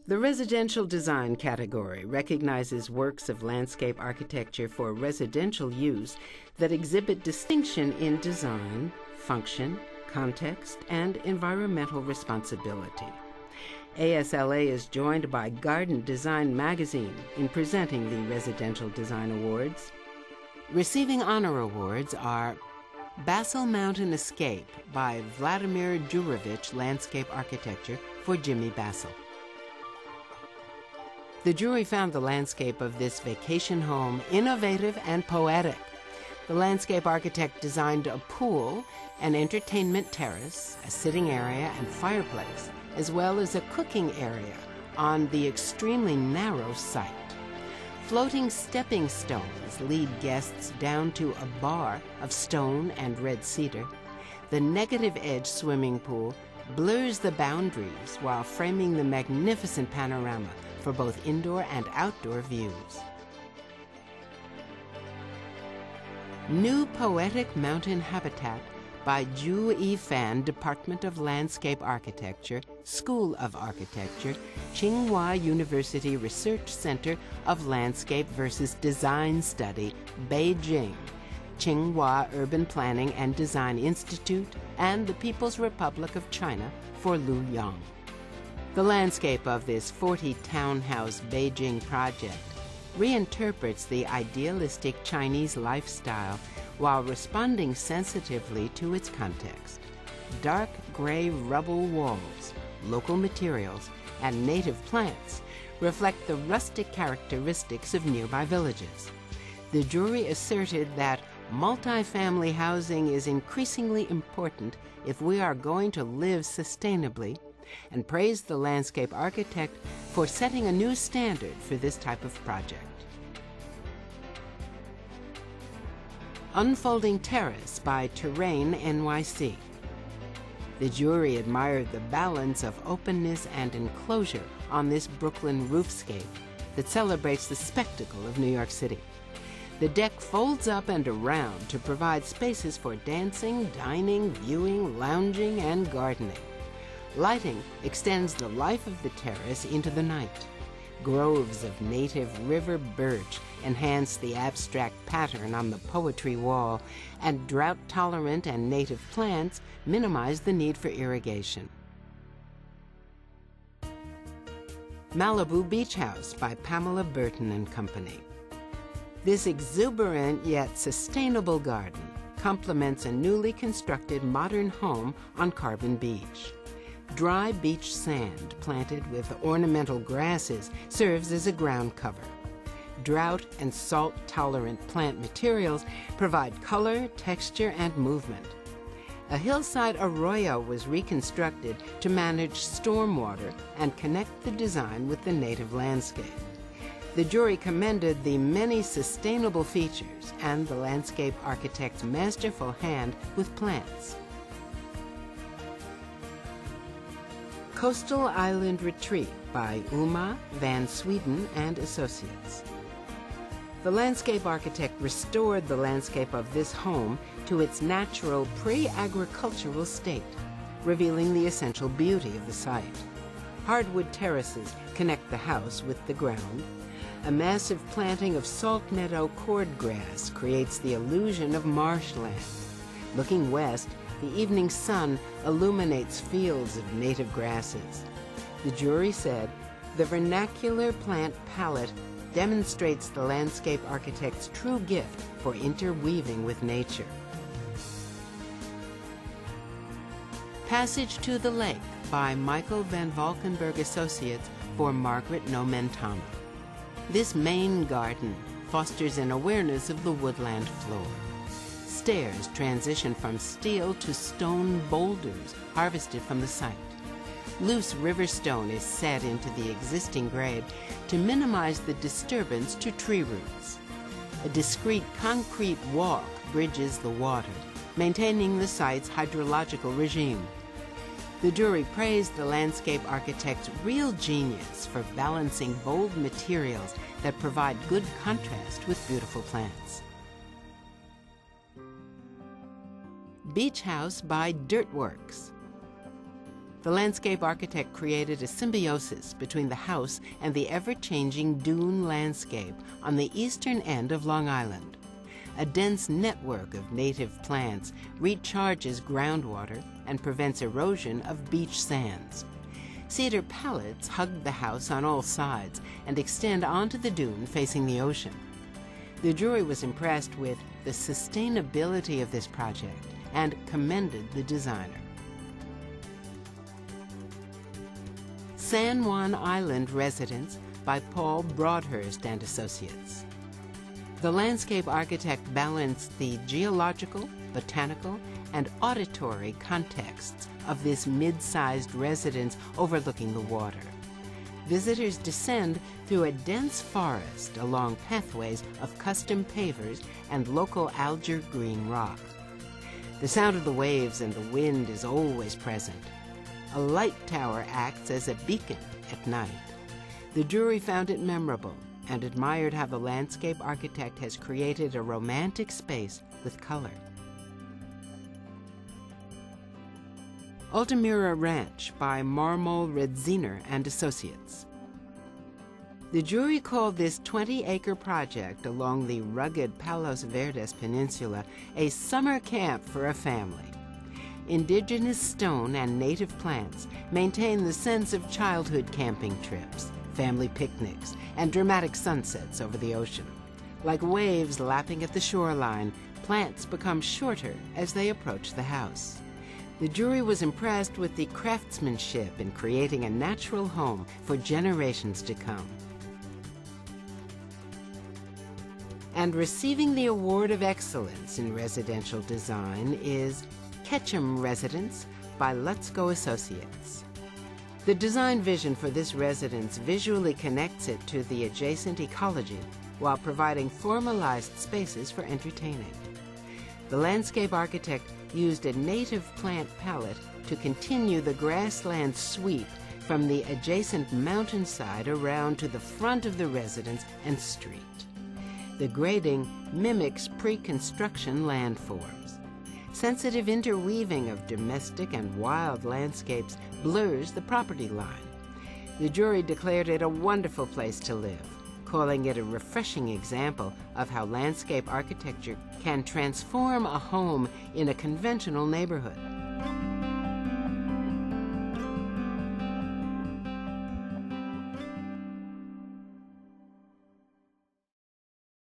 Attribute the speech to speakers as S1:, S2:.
S1: The residential design category recognizes works of landscape architecture for residential use that exhibit distinction in design, function, context, and environmental responsibility. ASLA is joined by Garden Design Magazine in presenting the Residential Design Awards. Receiving honor awards are Basel Mountain Escape by Vladimir Jurovich Landscape Architecture for Jimmy Basel. The jury found the landscape of this vacation home innovative and poetic. The landscape architect designed a pool, an entertainment terrace, a sitting area and fireplace, as well as a cooking area on the extremely narrow site. Floating stepping stones lead guests down to a bar of stone and red cedar. The negative edge swimming pool blurs the boundaries while framing the magnificent panorama for both indoor and outdoor views. New Poetic Mountain Habitat by Zhu Yifan, Department of Landscape Architecture, School of Architecture, Tsinghua University Research Center of Landscape versus Design Study, Beijing, Tsinghua Urban Planning and Design Institute, and the People's Republic of China for Lu Yang. The landscape of this 40-townhouse Beijing project reinterprets the idealistic Chinese lifestyle while responding sensitively to its context. Dark gray rubble walls, local materials, and native plants reflect the rustic characteristics of nearby villages. The jury asserted that multifamily housing is increasingly important if we are going to live sustainably, and praised the landscape architect for setting a new standard for this type of project. Unfolding Terrace by Terrain NYC. The jury admired the balance of openness and enclosure on this Brooklyn roofscape that celebrates the spectacle of New York City. The deck folds up and around to provide spaces for dancing, dining, viewing, lounging, and gardening. Lighting extends the life of the terrace into the night. Groves of native river birch enhance the abstract pattern on the poetry wall, and drought-tolerant and native plants minimize the need for irrigation. Malibu Beach House by Pamela Burton and Company. This exuberant yet sustainable garden complements a newly constructed modern home on Carbon Beach. Dry beach sand planted with ornamental grasses serves as a ground cover. Drought and salt-tolerant plant materials provide color, texture, and movement. A hillside arroyo was reconstructed to manage stormwater and connect the design with the native landscape. The jury commended the many sustainable features and the landscape architect's masterful hand with plants. Coastal Island Retreat by Uma van Sweden and Associates. The landscape architect restored the landscape of this home to its natural pre-agricultural state, revealing the essential beauty of the site. Hardwood terraces connect the house with the ground. A massive planting of salt meadow cordgrass creates the illusion of marshland. Looking west, the evening sun illuminates fields of native grasses. The jury said, the vernacular plant palette demonstrates the landscape architect's true gift for interweaving with nature. Passage to the Lake by Michael van Valkenburg Associates for Margaret Nomentama. This main garden fosters an awareness of the woodland floor. Stairs transition from steel to stone boulders harvested from the site. Loose river stone is set into the existing grade to minimize the disturbance to tree roots. A discrete concrete walk bridges the water, maintaining the site's hydrological regime. The jury praised the landscape architect's real genius for balancing bold materials that provide good contrast with beautiful plants. Beach House by Dirtworks. The landscape architect created a symbiosis between the house and the ever-changing dune landscape on the eastern end of Long Island. A dense network of native plants recharges groundwater and prevents erosion of beach sands. Cedar pallets hug the house on all sides and extend onto the dune facing the ocean. The jury was impressed with the sustainability of this project and commended the designer. San Juan Island Residence by Paul Broadhurst and Associates. The landscape architect balanced the geological, botanical, and auditory contexts of this mid-sized residence overlooking the water. Visitors descend through a dense forest along pathways of custom pavers and local alger green rock. The sound of the waves and the wind is always present. A light tower acts as a beacon at night. The jury found it memorable and admired how the landscape architect has created a romantic space with color. Altamira Ranch by Marmol Redziner and Associates. The jury called this 20-acre project along the rugged Palos Verdes Peninsula a summer camp for a family. Indigenous stone and native plants maintain the sense of childhood camping trips, family picnics, and dramatic sunsets over the ocean. Like waves lapping at the shoreline, plants become shorter as they approach the house. The jury was impressed with the craftsmanship in creating a natural home for generations to come. And receiving the Award of Excellence in Residential Design is Ketchum Residence by Lutzko Associates. The design vision for this residence visually connects it to the adjacent ecology while providing formalized spaces for entertaining. The landscape architect used a native plant palette to continue the grassland sweep from the adjacent mountainside around to the front of the residence and street. The grading mimics pre-construction landforms. Sensitive interweaving of domestic and wild landscapes blurs the property line. The jury declared it a wonderful place to live, calling it a refreshing example of how landscape architecture can transform a home in a conventional neighborhood.